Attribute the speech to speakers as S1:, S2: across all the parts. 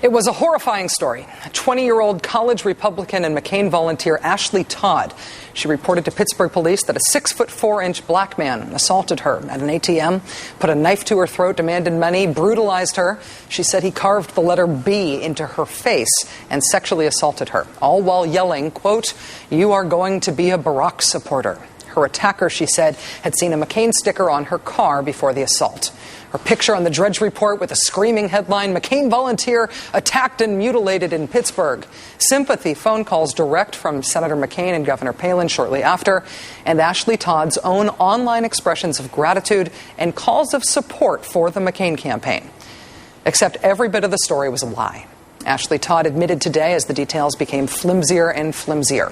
S1: It was a horrifying story. A 20-year-old college Republican and McCain volunteer Ashley Todd. She reported to Pittsburgh police that a 6'4" black man assaulted her at an ATM, put a knife to her throat, demanded money, brutalized her. She said he carved the letter B into her face and sexually assaulted her, all while yelling, quote, "You are going to be a Barack supporter." Her attacker, she said, had seen a McCain sticker on her car before the assault. Her picture on the Drudge Report with a screaming headline, "McCain volunteer attacked and mutilated in Pittsburgh." Sympathy phone calls direct from Senator McCain and Governor Palin shortly after, and Ashley Todd's own online expressions of gratitude and calls of support for the McCain campaign. Except every bit of the story was a lie. Ashley Todd admitted today as the details became flimsier and flimsier.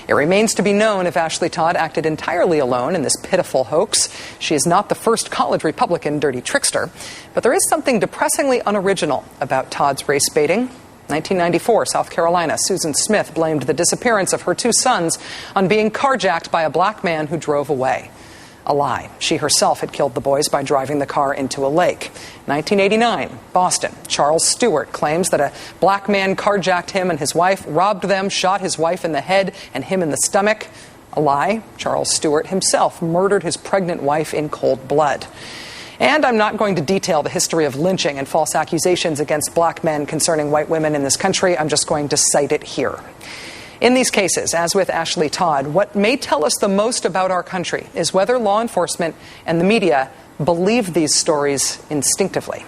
S1: It remains to be known if Ashley Todd acted entirely alone in this pitiful hoax. She is not the first college Republican dirty trickster, but there is something depressingly unoriginal about Todd's race baiting. 1994, South Carolina, Susan Smith blamed the disappearance of her two sons on being carjacked by a black man who drove away. A lie. She herself had killed the boys by driving the car into a lake. 1989, Boston. Charles Stewart claims that a black man carjacked him and his wife, robbed them, shot his wife in the head and him in the stomach. A lie. Charles Stewart himself murdered his pregnant wife in cold blood. And I'm not going to detail the history of lynching and false accusations against black men concerning white women in this country. I'm just going to cite it here. In these cases, as with Ashley Todd, what may tell us the most about our country is whether law enforcement and the media believe these stories instinctively.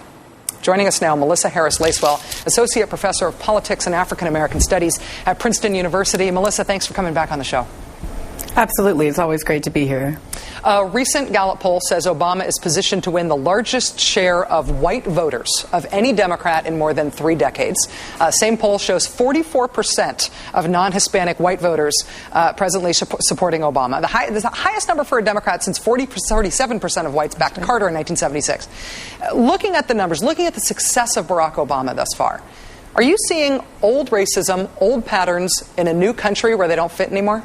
S1: Joining us now, Melissa Harris-Lacewell, Associate Professor of Politics and African American Studies at Princeton University. Melissa, thanks for coming back on the show.
S2: Absolutely. It's always great to be here.
S1: A recent Gallup poll says Obama is positioned to win the largest share of white voters of any Democrat in more than 3 decades. Same poll shows 44% of non-Hispanic white voters presently supporting Obama. The highest number for a Democrat since 47% of whites backed Carter in 1976. Looking at the numbers, looking at the success of Barack Obama thus far, are you seeing old racism, old patterns in a new country where they don't fit anymore?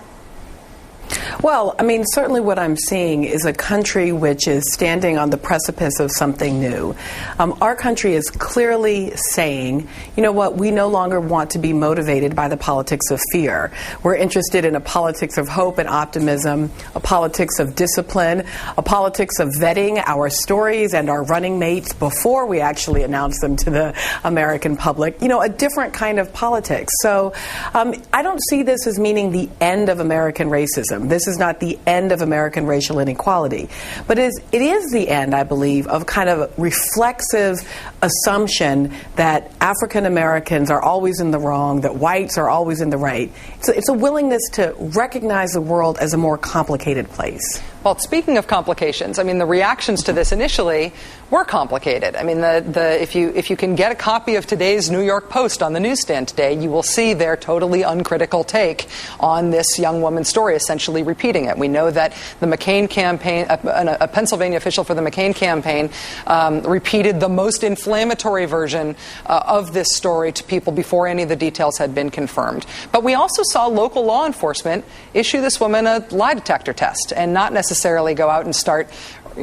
S2: Well, I mean, certainly what I'm seeing is a country which is standing on the precipice of something new. Our country is clearly saying, you know what, we no longer want to be motivated by the politics of fear. We're interested in a politics of hope and optimism, a politics of discipline, a politics of vetting our stories and our running mates before we actually announce them to the American public. You know, a different kind of politics. So I don't see this as meaning the end of American racism. This is not the end of American racial inequality. But it is the end, I believe, of kind of reflexive assumption that African Americans are always in the wrong, that whites are always in the right. So it's a willingness to recognize the world as a more complicated place.
S1: Well, speaking of complications, I mean, the reactions to this initially were complicated. I mean, if you can get a copy of today's New York Post on the newsstand today, you will see their totally uncritical take on this young woman's story, essentially repeating it. We know that the McCain campaign, a Pennsylvania official for the McCain campaign, repeated the most inflammatory version of this story to people before any of the details had been confirmed. But we also saw local law enforcement issue this woman a lie detector test and not necessarily go out and start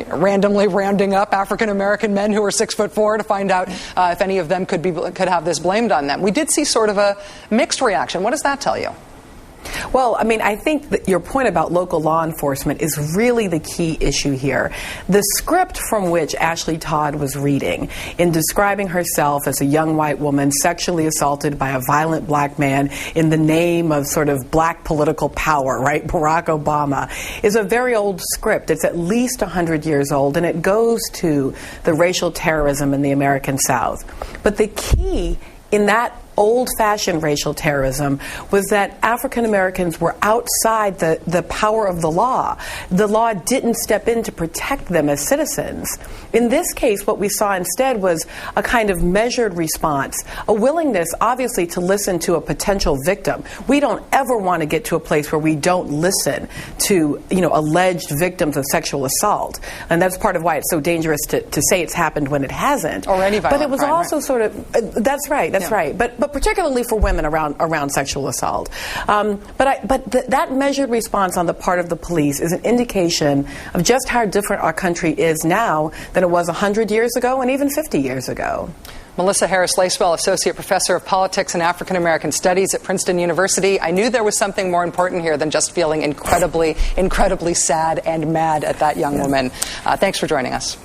S1: randomly rounding up African American men who are 6'4" to find out if any of them could have this blamed on them. We did see sort of a mixed reaction. What does that tell you?
S2: Well, I mean, I think that your point about local law enforcement is really the key issue here. The script from which Ashley Todd was reading in describing herself as a young white woman sexually assaulted by a violent black man in the name of sort of black political power, right, Barack Obama, is a very old script. It's at least 100 years old, and it goes to the racial terrorism in the American South. But the key in that old-fashioned racial terrorism was that African Americans were outside the power of the law. The law didn't step in to protect them as citizens. In this case, what we saw instead was a kind of measured response, a willingness, obviously, to listen to a potential victim. We don't ever want to get to a place where we don't listen to, alleged victims of sexual assault. And that's part of why it's so dangerous to say it's happened when it hasn't.
S1: Or any violent
S2: But it was
S1: crime,
S2: also
S1: right?
S2: sort of, that's right. But particularly for women around sexual assault. That measured response on the part of the police is an indication of just how different our country is now than it was 100 years ago and even 50 years ago.
S1: Melissa Harris-Lacewell, Associate Professor of Politics and African American Studies at Princeton University. I knew there was something more important here than just feeling incredibly, incredibly sad and mad at that young woman. Thanks for joining us.